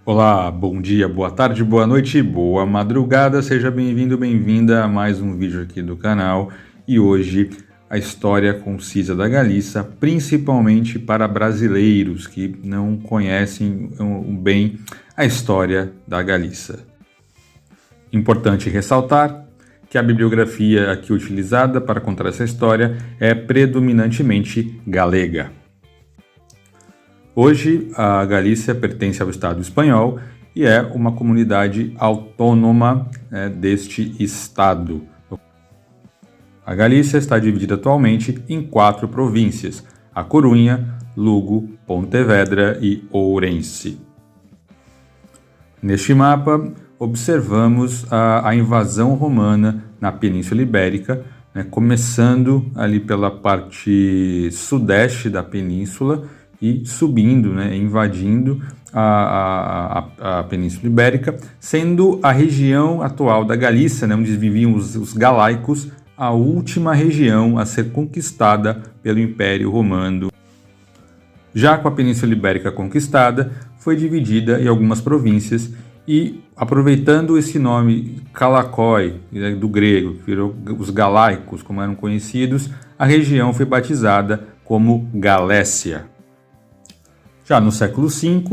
Olá, bom dia, boa tarde, boa noite, boa madrugada, seja bem-vindo, bem-vinda a mais um vídeo aqui do canal. E hoje a história concisa da Galícia, principalmente para brasileiros que não conhecem bem a história da Galícia. Importante ressaltar que a bibliografia aqui utilizada para contar essa história é predominantemente galega. Hoje, a Galícia pertence ao Estado espanhol e é uma comunidade autônoma deste Estado. A Galícia está dividida atualmente em 4 províncias: A Corunha, Lugo, Pontevedra e Ourense. Neste mapa, observamos a invasão romana na Península Ibérica, começando ali pela parte sudeste da península, e subindo, invadindo a Península Ibérica, sendo a região atual da Galícia, onde viviam os galaicos, a última região a ser conquistada pelo Império Romano. Já com a Península Ibérica conquistada, foi dividida em algumas províncias e, aproveitando esse nome Kalakoi, do grego, que virou os galaicos, como eram conhecidos, a região foi batizada como Galécia. Já no século V,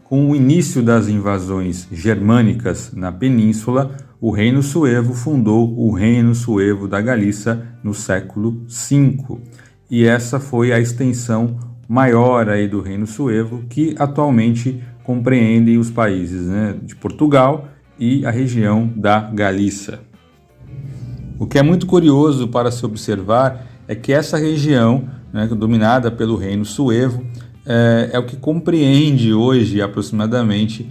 com o início das invasões germânicas na península, o Reino Suevo fundou o Reino Suevo da Galícia no século V. E essa foi a extensão maior aí do Reino Suevo, que atualmente compreende os países de Portugal e a região da Galícia. O que é muito curioso para se observar é que essa região, dominada pelo Reino Suevo, é o que compreende hoje aproximadamente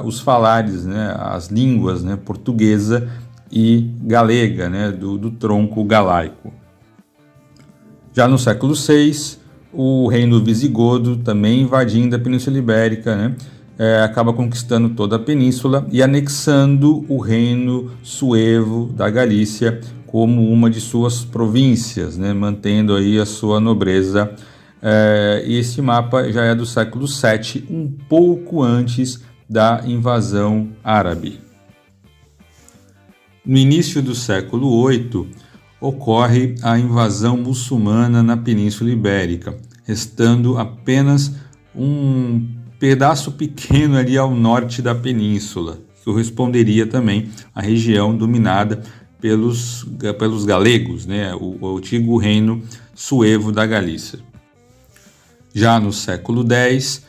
os falares, as línguas portuguesa e galega, do tronco galaico. Já no século VI, o reino visigodo, também invadindo a Península Ibérica, acaba conquistando toda a península e anexando o reino suevo da Galícia como uma de suas províncias, mantendo aí a sua nobreza. E esse mapa já é do século VII, um pouco antes da invasão árabe. No início do século VIII, ocorre a invasão muçulmana na Península Ibérica, restando apenas um pedaço pequeno ali ao norte da península, que corresponderia também à região dominada pelos galegos, o antigo reino suevo da Galícia. Já no século X,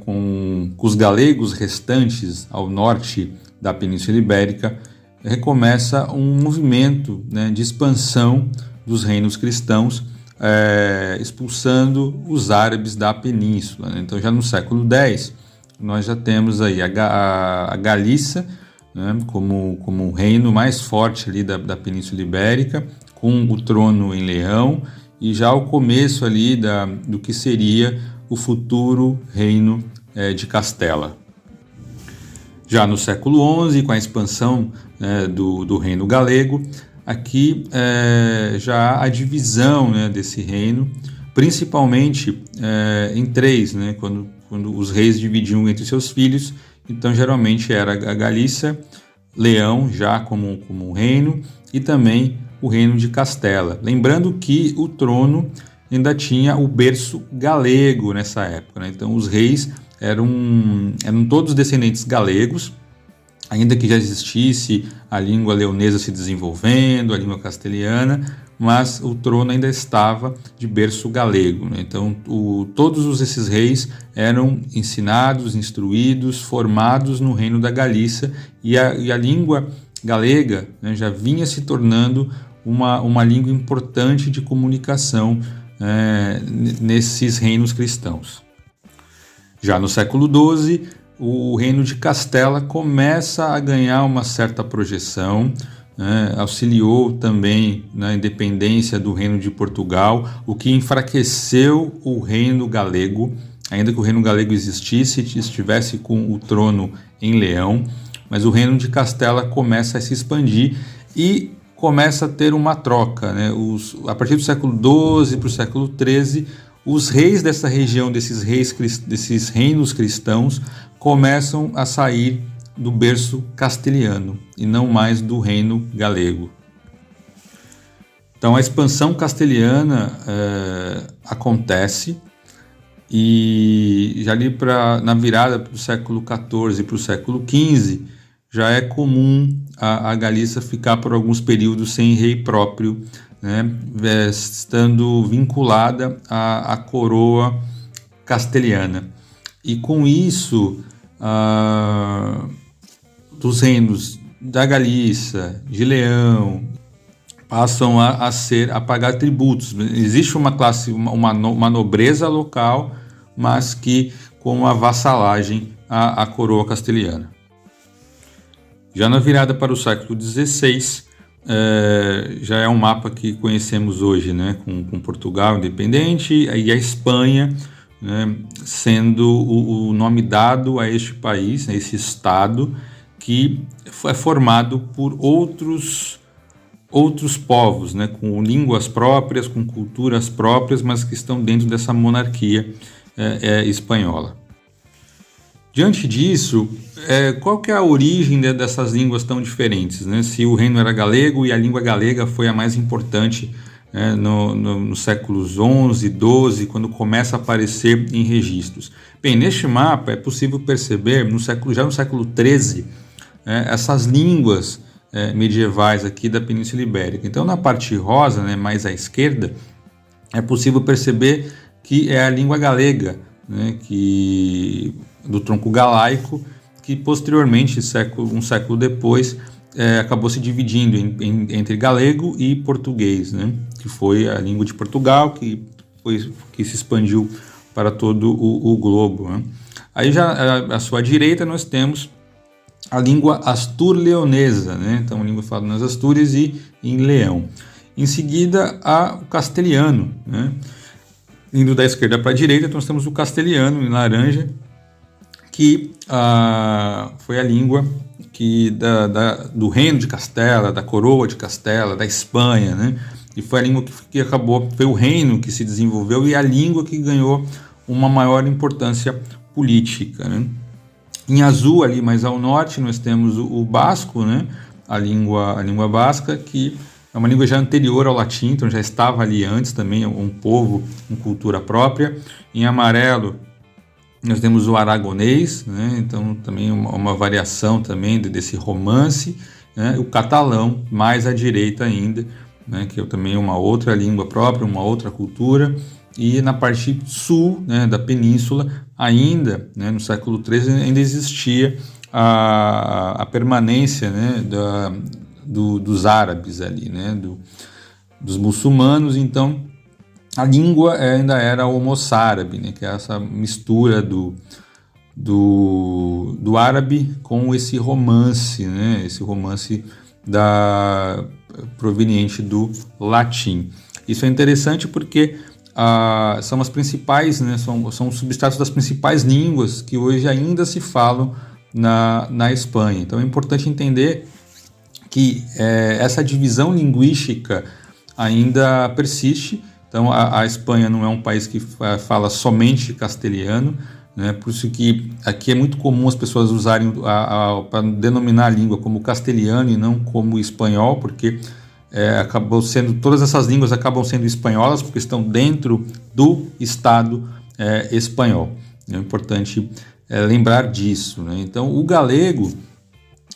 com os galegos restantes ao norte da Península Ibérica, recomeça um movimento de expansão dos reinos cristãos, expulsando os árabes da península. Então, já no século X, nós já temos aí a Galícia como o reino mais forte ali da Península Ibérica, com o trono em Leão, e já o começo ali do que seria o futuro reino de Castela. Já no século XI, com a expansão do reino galego, aqui já há a divisão desse reino, principalmente em 3, quando os reis dividiam entre seus filhos. Então, geralmente era a Galícia, Leão já como um reino, e também o reino de Castela. Lembrando que o trono ainda tinha o berço galego nessa época. Então, os reis eram todos descendentes galegos, ainda que já existisse a língua leonesa se desenvolvendo, a língua castelhana, mas o trono ainda estava de berço galego. Então, todos esses reis eram ensinados, instruídos, formados no reino da Galícia, e a língua galega já vinha se tornando uma língua importante de comunicação nesses reinos cristãos. Já no século XII, o reino de Castela começa a ganhar uma certa projeção, auxiliou também na independência do reino de Portugal, o que enfraqueceu o reino galego, ainda que o reino galego existisse e estivesse com o trono em Leão, mas o reino de Castela começa a se expandir e começa a ter uma troca. A partir do século XII para o século XIII, os reis dessa região, desses reinos cristãos, começam a sair do berço castelhano e não mais do reino galego. Então a expansão castelhana acontece, e já ali na virada do século XIV para o século XV, já é comum a Galícia ficar por alguns períodos sem rei próprio, né, estando vinculada à coroa castelhana. E com isso, dos reinos da Galícia, de Leão, passam a pagar tributos. Existe uma classe, uma nobreza local, mas que com uma vassalagem à coroa castelhana. Já na virada para o século XVI, já é um mapa que conhecemos hoje, né, com Portugal independente e a Espanha, né, sendo o nome dado a este país, a esse estado, que é formado por outros povos, né, com línguas próprias, com culturas próprias, mas que estão dentro dessa monarquia espanhola. Diante disso, qual que é a origem dessas línguas tão diferentes, né? Se o reino era galego e a língua galega foi a mais importante nos séculos XI, XII, quando começa a aparecer em registros. Bem, neste mapa é possível perceber, já no século XIII, essas línguas medievais aqui da Península Ibérica. Então, na parte rosa, né, mais à esquerda, é possível perceber que é a língua galega, né, do tronco galaico, que posteriormente, um século depois, acabou se dividindo entre galego e português, né, que foi a língua de Portugal, que se expandiu para todo o globo, né. Aí já à sua direita nós temos a língua astur-leonesa, né? Então a língua falada nas Astúrias e em Leão. Em seguida, o castelhano, né? Indo da esquerda para a direita, nós temos o castelhano em laranja, que foi a língua do reino de Castela, da coroa de Castela, da Espanha, né? E foi a língua que foi o reino que se desenvolveu e a língua que ganhou uma maior importância política, né? Em azul, ali mais ao norte, nós temos o basco, né? A língua basca, que é uma língua já anterior ao latim, então já estava ali antes também, um povo com cultura própria. Em amarelo, nós temos o aragonês, né? Então também uma variação também desse romance, né? O catalão, mais à direita ainda, né? Que é também uma outra língua própria, uma outra cultura. E na parte sul, né, da península, ainda, né, no século XIII, ainda existia a permanência, né, dos árabes ali, né, dos muçulmanos. Então a língua ainda era homo-árabe, né, que é essa mistura do árabe com esse romance, né, proveniente do latim. Isso é interessante porque são as principais, né, são os substratos das principais línguas que hoje ainda se falam na Espanha. Então é importante entender que essa divisão linguística ainda persiste. Então a Espanha não é um país que fala somente castelhano, né, por isso que aqui é muito comum as pessoas usarem para denominar a língua como castelhano e não como espanhol, porque todas essas línguas acabam sendo espanholas porque estão dentro do Estado espanhol. É importante lembrar disso, né? Então, o galego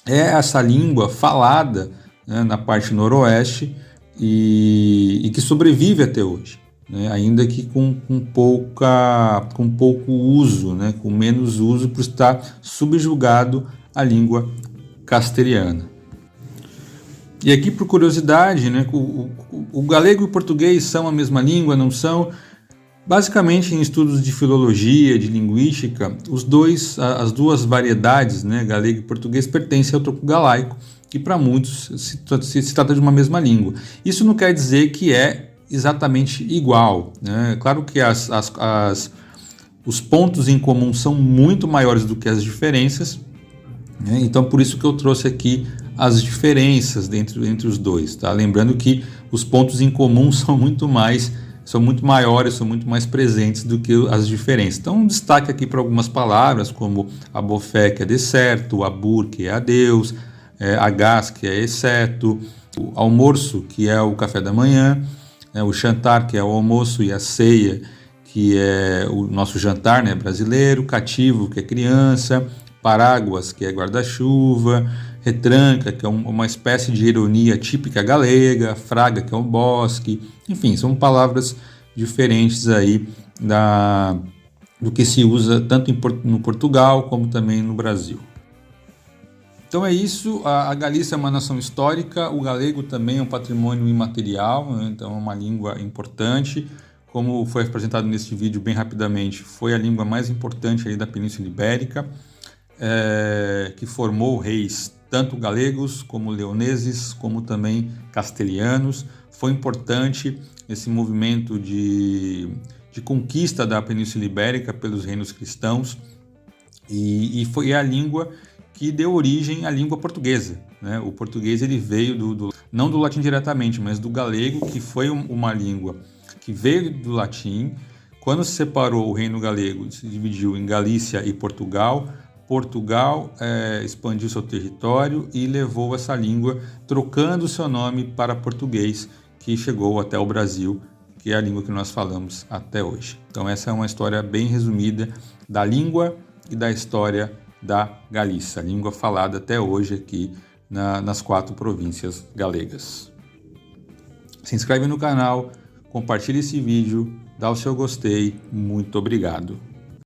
é essa língua falada, né, na parte noroeste e que sobrevive até hoje, né? Ainda que com pouco uso, né? Com menos uso, por estar subjugado à língua castelhana. E aqui, por curiosidade, né, o galego e o português são a mesma língua, não são? Basicamente, em estudos de filologia, de linguística, as duas variedades, né, galego e português, pertencem ao tronco galaico, que para muitos se trata de uma mesma língua. Isso não quer dizer que é exatamente igual, né? Claro que os pontos em comum são muito maiores do que as diferenças, né? Então, por isso que eu trouxe aqui as diferenças entre os dois, tá? Lembrando que os pontos em comum são muito mais são muito maiores, são muito mais presentes do que as diferenças. Então, um destaque aqui para algumas palavras, como abofé, que é de certo, abur, que é adeus, agás, que é exceto, o almoço, que é o café da manhã, o chantar, que é o almoço, e a ceia, que é o nosso jantar, né, brasileiro, cativo, que é criança, paráguas, que é guarda-chuva, retranca, que é uma espécie de ironia típica galega, fraga, que é um bosque, enfim, são palavras diferentes aí do que se usa tanto no Portugal como também no Brasil. Então é isso, a Galícia é uma nação histórica, o galego também é um patrimônio imaterial, né? Então é uma língua importante. Como foi apresentado neste vídeo bem rapidamente, foi a língua mais importante aí da Península Ibérica, que formou reis tanto galegos como leoneses, como também castelhanos. Foi importante esse movimento de conquista da Península Ibérica pelos reinos cristãos, e foi a língua que deu origem à língua portuguesa, né? O português ele veio não do latim diretamente, mas do galego, que foi uma língua que veio do latim. Quando se separou o reino galego, se dividiu em Galícia e Portugal. Portugal expandiu seu território e levou essa língua, trocando seu nome para português, que chegou até o Brasil, que é a língua que nós falamos até hoje. Então essa é uma história bem resumida da língua e da história da Galícia, a língua falada até hoje aqui nas 4 províncias galegas. Se inscreve no canal, compartilhe esse vídeo, dá o seu gostei, muito obrigado.